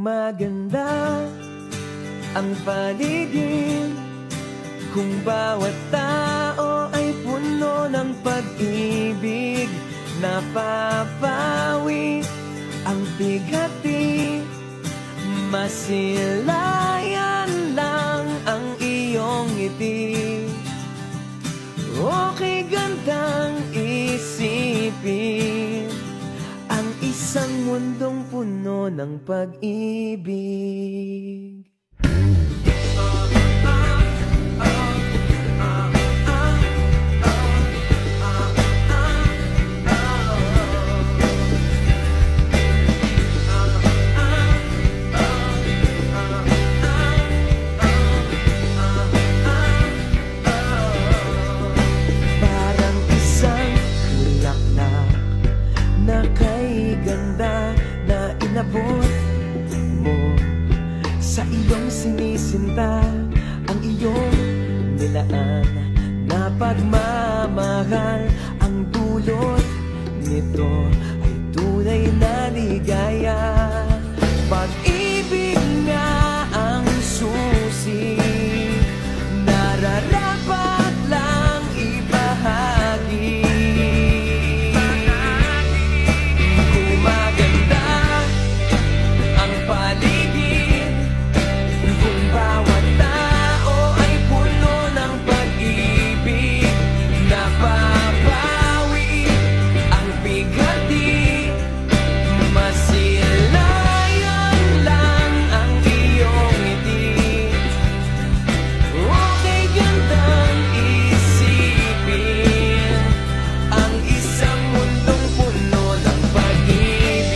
Gumaganda ang paligid kung bawat tao ay puno ng pag-ibig. Napapawi ang bigati, masilayan lang ang iyong ngiti. Okay gandang isipin ang isang mundong puno ng pag-ibig. Parang isang bulaklak na kay ganda na inabot mo sa iyong sinisinta. Ang iyong nilaan na pagmamahal, ang dulot nito ay tunay na ligaya. Pag-ibig nga ang susi, nararapat lang ibahagi. Gumaganda ang paligid kung bawat tao ay puno ng pag-ibig. Napapawi ang bigati, masilayan lang ang iyong ngiti. Okay gandang isipin ang isang mundong puno ng pag-ibig.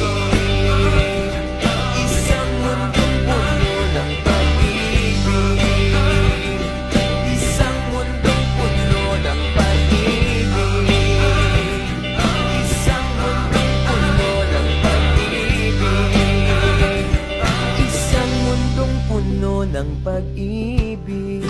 Isang mundong puno ng pag-ibig. Isang mundong puno ng pag-ibig. Isang mundong puno ng pag-ibig. Isang mundong puno ng pag-ibig.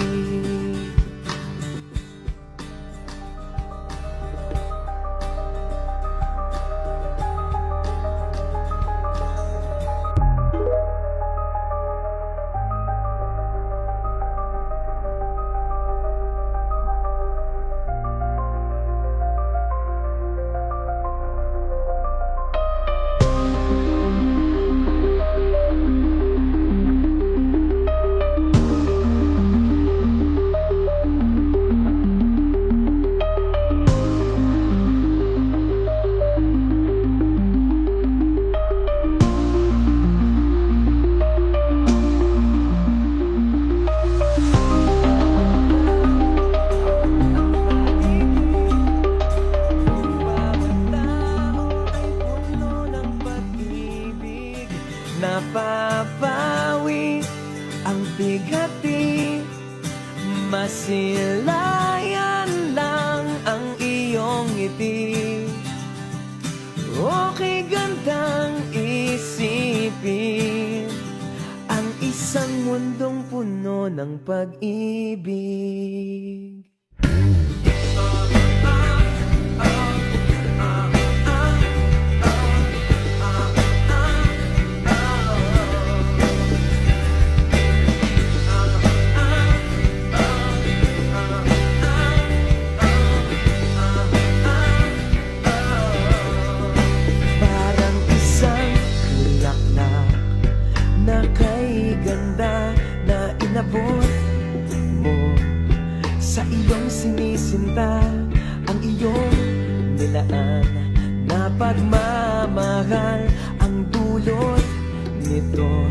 Napapawi ang bigati, masilayan lang ang iyong ngiti. Okay gandang isipin ang isang mundong puno ng pag-ibig. Parang isang bulaklak na kay ganda na inabot mo sa iyong sinisinta. Ang iyong nilaan na pagmamahal, ang dulot nito